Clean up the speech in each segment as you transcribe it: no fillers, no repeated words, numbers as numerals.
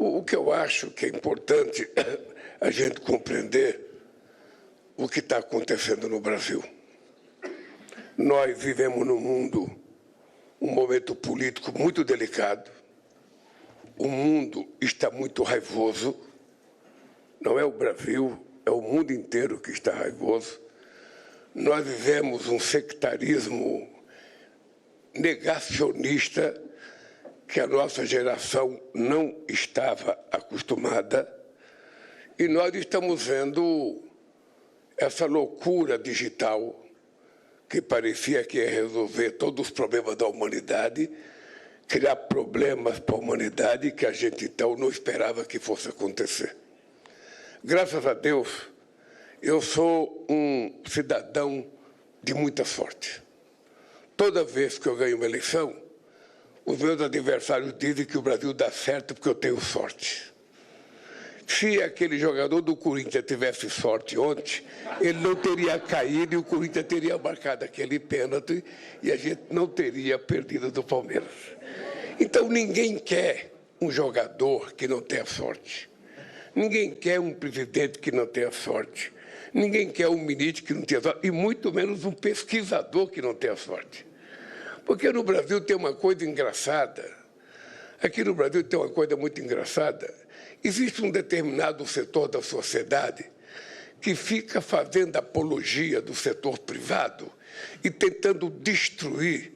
O que eu acho que é importante a gente compreender o que está acontecendo no Brasil. Nós vivemos num mundo, um momento político muito delicado. O mundo está muito raivoso. Não é o Brasil, é o mundo inteiro que está raivoso. Nós vivemos um sectarismo negacionista que a nossa geração não estava acostumada, e nós estamos vendo essa loucura digital que parecia que ia resolver todos os problemas da humanidade, criar problemas para a humanidade que a gente então não esperava que fosse acontecer. Graças a Deus, eu sou um cidadão de muita sorte. Toda vez que eu ganho uma eleição, os meus adversários dizem que o Brasil dá certo porque eu tenho sorte. Se aquele jogador do Corinthians tivesse sorte ontem, ele não teria caído e o Corinthians teria marcado aquele pênalti e a gente não teria perdido do Palmeiras. Então, ninguém quer um jogador que não tenha sorte. Ninguém quer um presidente que não tenha sorte. Ninguém quer um ministro que não tenha sorte, e muito menos um pesquisador que não tenha sorte. Porque no Brasil tem uma coisa engraçada. Aqui no Brasil tem uma coisa muito engraçada. Existe um determinado setor da sociedade que fica fazendo apologia do setor privado e tentando destruir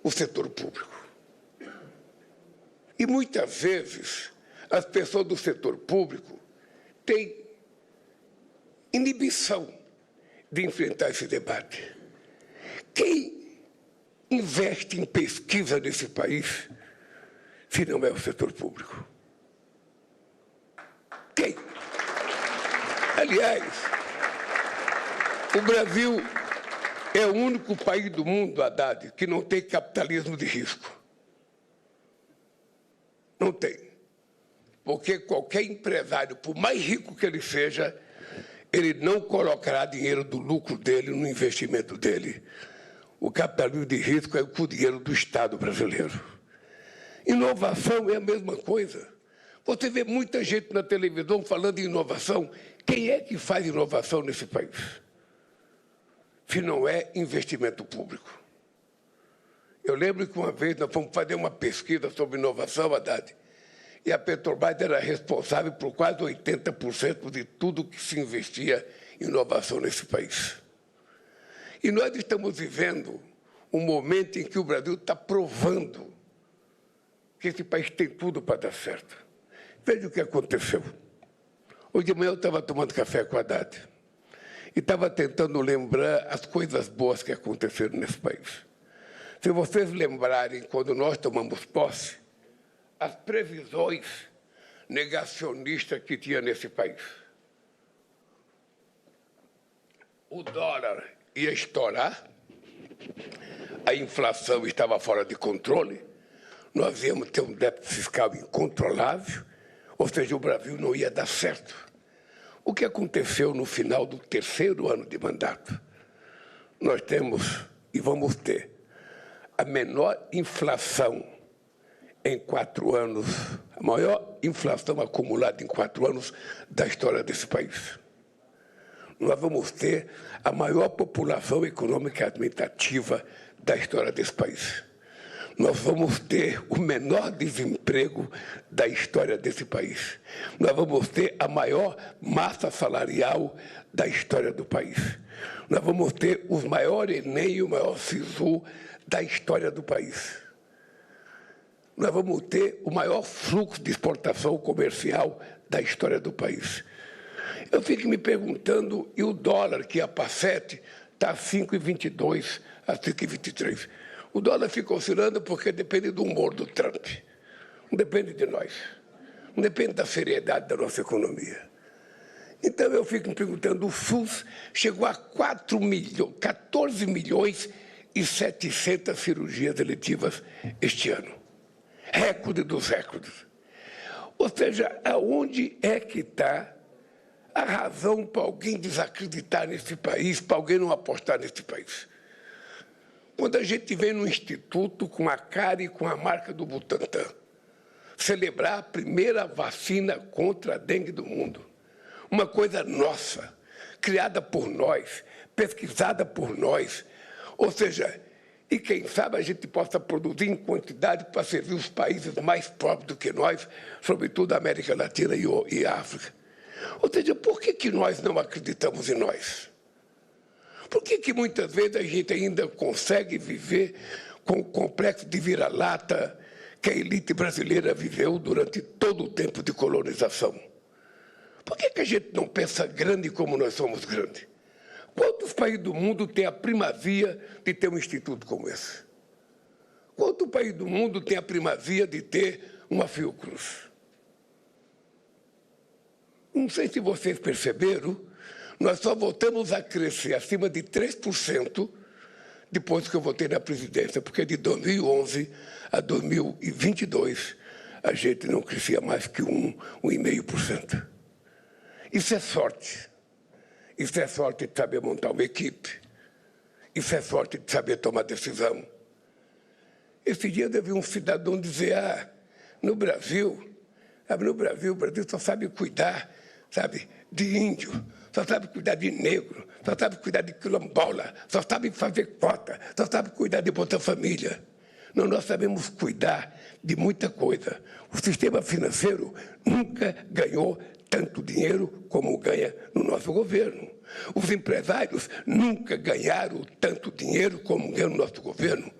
o setor público. E muitas vezes as pessoas do setor público têm inibição de enfrentar esse debate. Quem investe em pesquisa nesse país, se não é o setor público? Quem? Aliás, o Brasil é o único país do mundo, Haddad, que não tem capitalismo de risco. Não tem. Porque qualquer empresário, por mais rico que ele seja, ele não colocará dinheiro do lucro dele no investimento dele. O capitalismo de risco é o dinheiro do Estado brasileiro. Inovação é a mesma coisa. Você vê muita gente na televisão falando em inovação. Quem é que faz inovação nesse país? Se não é investimento público. Eu lembro que uma vez nós fomos fazer uma pesquisa sobre inovação, Haddad, e a Petrobras era responsável por quase 80% de tudo que se investia em inovação nesse país. E nós estamos vivendo um momento em que o Brasil está provando que esse país tem tudo para dar certo. Veja o que aconteceu. Hoje de manhã eu estava tomando café com a Haddad e estava tentando lembrar as coisas boas que aconteceram nesse país. Se vocês lembrarem, quando nós tomamos posse, as previsões negacionistas que tinha nesse país. O dólar ia estourar, a inflação estava fora de controle, nós íamos ter um déficit fiscal incontrolável, ou seja, o Brasil não ia dar certo. O que aconteceu no final do terceiro ano de mandato? Nós temos e vamos ter a menor inflação em 4 anos, a maior inflação acumulada em 4 anos da história desse país. Nós vamos ter a maior população economicamente ativa da história desse país. Nós vamos ter o menor desemprego da história desse país. Nós vamos ter a maior massa salarial da história do país. Nós vamos ter o maior Enem e o maior SISU da história do país. Nós vamos ter o maior fluxo de exportação comercial da história do país. Eu fico me perguntando, e o dólar, que ia para 7, está a 5,22, a 5,23. O dólar fica oscilando porque depende do humor do Trump. Não depende de nós. Não depende da seriedade da nossa economia. Então, eu fico me perguntando, o SUS chegou a 14 milhões e 700 cirurgias eletivas este ano. Recorde dos recordes. Ou seja, aonde é que está a razão para alguém desacreditar nesse país, para alguém não apostar nesse país? Quando a gente vem no Instituto com a cara e com a marca do Butantan, celebrar a primeira vacina contra a dengue do mundo. Uma coisa nossa, criada por nós, pesquisada por nós. Ou seja, e quem sabe a gente possa produzir em quantidade para servir os países mais pobres do que nós, sobretudo a América Latina e a África. Ou seja, por que nós não acreditamos em nós? Por que muitas vezes a gente ainda consegue viver com o complexo de vira-lata que a elite brasileira viveu durante todo o tempo de colonização? Por que a gente não pensa grande como nós somos grandes? Quantos países do mundo têm a primazia de ter um instituto como esse? Quantos países do mundo têm a primazia de ter uma Fiocruz? Não sei se vocês perceberam, nós só voltamos a crescer acima de 3% depois que eu voltei na presidência, porque de 2011 a 2022 a gente não crescia mais que 1,5%. Isso é sorte. Isso é sorte de saber montar uma equipe. Isso é sorte de saber tomar decisão. Esse dia eu vi um cidadão dizer, no Brasil o Brasil só sabe cuidar, sabe, de índio, só sabe cuidar de negro, só sabe cuidar de quilombola, só sabe fazer cota, só sabe cuidar de Bolsa Família. Não, nós sabemos cuidar de muita coisa. O sistema financeiro nunca ganhou tanto dinheiro como ganha no nosso governo. Os empresários nunca ganharam tanto dinheiro como ganham no nosso governo.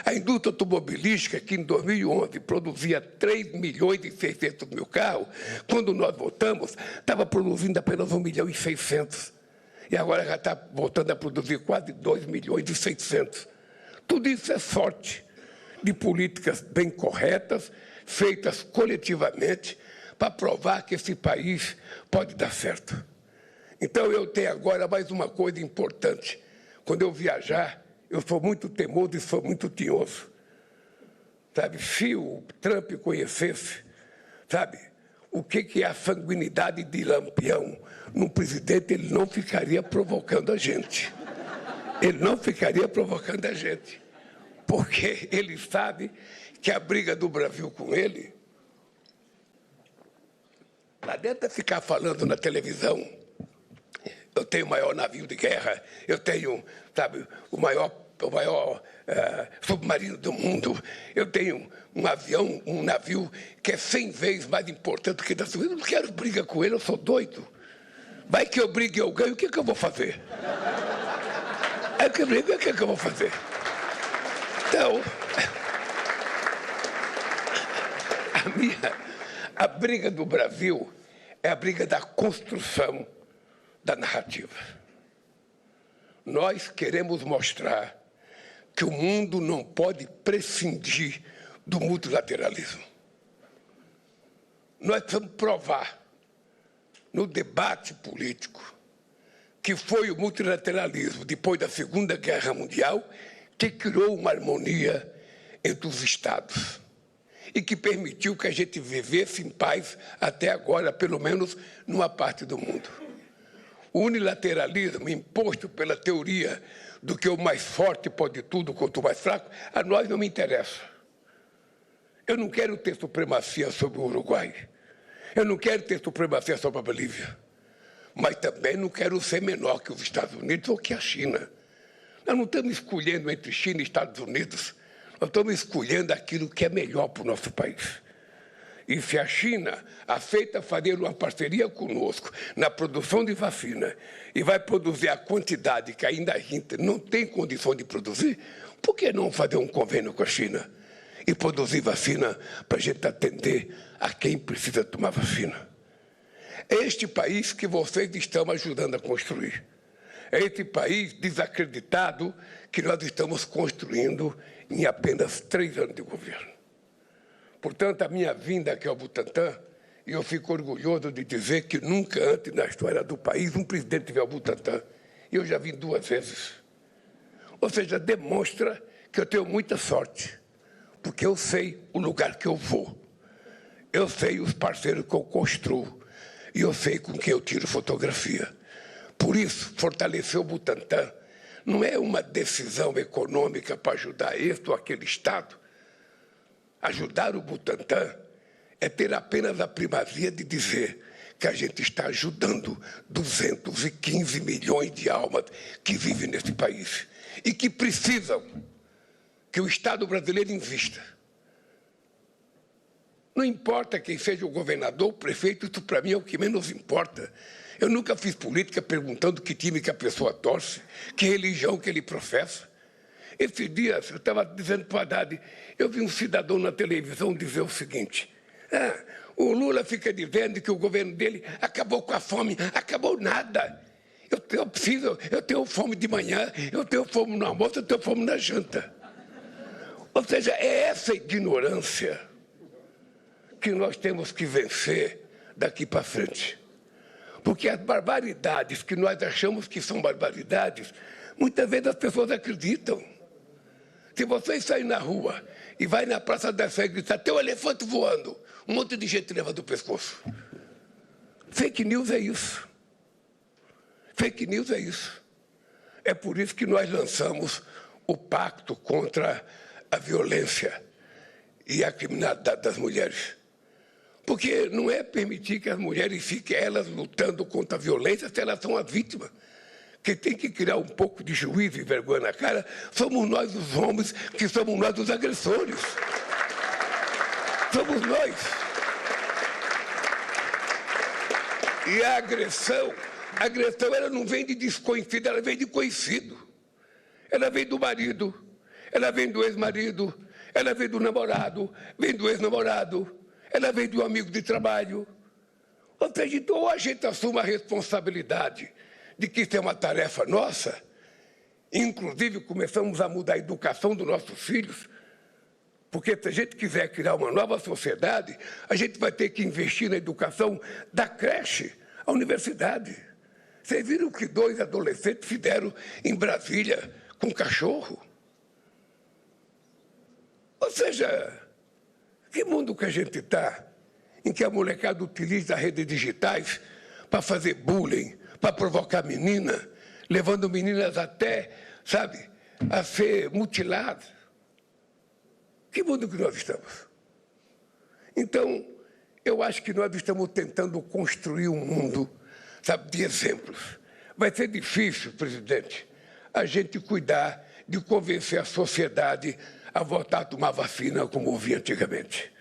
A indústria automobilística, que em 2011 produzia 3.600.000 carros, quando nós voltamos, estava produzindo apenas 1.600.000. E agora já está voltando a produzir quase 2.600.000. Tudo isso é sorte de políticas bem corretas, feitas coletivamente, para provar que esse país pode dar certo. Então, eu tenho agora mais uma coisa importante. Quando eu viajar, eu sou muito teimoso e sou muito tinhoso. Sabe, se o Trump conhecesse, sabe, o que é a sanguinidade de Lampião num presidente, ele não ficaria provocando a gente. Ele não ficaria provocando a gente. Porque ele sabe que a briga do Brasil com ele, não adianta ficar falando na televisão, eu tenho o maior navio de guerra, eu tenho, sabe, o maior submarino do mundo, eu tenho um navio que é 100 vezes mais importante do que da sua. Eu não quero briga com ele, eu sou doido. Vai que eu brigo e eu ganho, o que eu vou fazer? É que eu brigo, o que eu vou fazer? Então, a briga do Brasil é a briga da construção da narrativa. Nós queremos mostrar que o mundo não pode prescindir do multilateralismo. Nós precisamos provar no debate político que foi o multilateralismo, depois da Segunda Guerra Mundial, que criou uma harmonia entre os Estados e que permitiu que a gente vivesse em paz até agora, pelo menos numa parte do mundo. O unilateralismo imposto pela teoria do que o mais forte pode tudo contra o mais fraco, a nós não me interessa. Eu não quero ter supremacia sobre o Uruguai. Eu não quero ter supremacia sobre a Bolívia. Mas também não quero ser menor que os Estados Unidos ou que a China. Nós não estamos escolhendo entre China e Estados Unidos. Nós estamos escolhendo aquilo que é melhor para o nosso país. E se a China aceita fazer uma parceria conosco na produção de vacina e vai produzir a quantidade que ainda a gente não tem condição de produzir, por que não fazer um convênio com a China e produzir vacina para a gente atender a quem precisa tomar vacina? É este país que vocês estão ajudando a construir. É esse país desacreditado que nós estamos construindo em apenas 3 anos de governo. Portanto, a minha vinda aqui ao Butantã, e eu fico orgulhoso de dizer que nunca antes na história do país um presidente veio ao Butantã. E eu já vim 2 vezes. Ou seja, demonstra que eu tenho muita sorte, porque eu sei o lugar que eu vou. Eu sei os parceiros que eu construo. E eu sei com quem eu tiro fotografia. Por isso, fortalecer o Butantã não é uma decisão econômica para ajudar este ou aquele Estado. Ajudar o Butantã é ter apenas a primazia de dizer que a gente está ajudando 215 milhões de almas que vivem nesse país e que precisam que o Estado brasileiro invista. Não importa quem seja o governador, o prefeito, isso para mim é o que menos importa. Eu nunca fiz política perguntando que time que a pessoa torce, que religião que ele professa. Esses dias, eu estava dizendo para o Haddad, eu vi um cidadão na televisão dizer o seguinte: o Lula fica dizendo que o governo dele acabou com a fome. Acabou nada. Eu tenho fome de manhã, eu tenho fome no almoço, eu tenho fome na janta. Ou seja, é essa ignorância que nós temos que vencer daqui para frente. Porque as barbaridades que nós achamos que são barbaridades, muitas vezes as pessoas acreditam. Se vocês saírem na rua e vai na Praça da Sé e gritar, tem um elefante voando, um monte de gente levanta o pescoço. Fake news é isso. Fake news é isso. É por isso que nós lançamos o pacto contra a violência e a criminalidade das mulheres. Porque não é permitir que as mulheres fiquem elas lutando contra a violência se elas são as vítimas. Quem tem que criar um pouco de juízo e vergonha na cara somos nós os homens, que somos nós os agressores. Somos nós. E a agressão ela não vem de desconhecido, ela vem de conhecido. Ela vem do marido, ela vem do ex-marido, ela vem do namorado, vem do ex-namorado, ela vem do amigo de trabalho. Ou seja, então, ou a gente assume a responsabilidade de que isso é uma tarefa nossa, inclusive começamos a mudar a educação dos nossos filhos, porque se a gente quiser criar uma nova sociedade, a gente vai ter que investir na educação da creche à universidade. Vocês viram o que 2 adolescentes fizeram em Brasília com cachorro? Ou seja, que mundo que a gente está, em que a molecada utiliza as redes digitais para fazer bullying, para provocar menina, levando meninas até, sabe, a ser mutiladas. Que mundo que nós estamos? Então, eu acho que nós estamos tentando construir um mundo, sabe, de exemplos. Vai ser difícil, presidente, a gente cuidar de convencer a sociedade a voltar a tomar vacina como ouvia antigamente.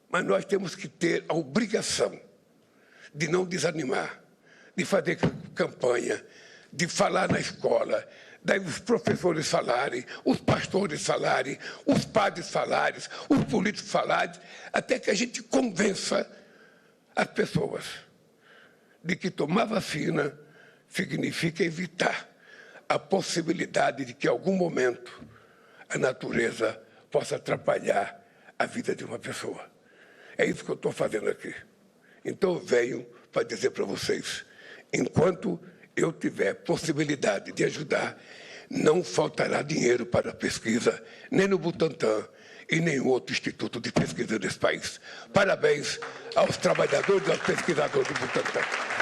Mas nós temos que ter a obrigação de não desanimar, de fazer campanha, de falar na escola, daí os professores falarem, os pastores falarem, os padres falarem, os políticos falarem, até que a gente convença as pessoas de que tomar vacina significa evitar a possibilidade de que, em algum momento, a natureza possa atrapalhar a vida de uma pessoa. É isso que eu estou fazendo aqui. Então, eu venho para dizer para vocês, enquanto eu tiver possibilidade de ajudar, não faltará dinheiro para a pesquisa, nem no Butantan e nenhum outro instituto de pesquisa desse país. Parabéns aos trabalhadores e aos pesquisadores do Butantan.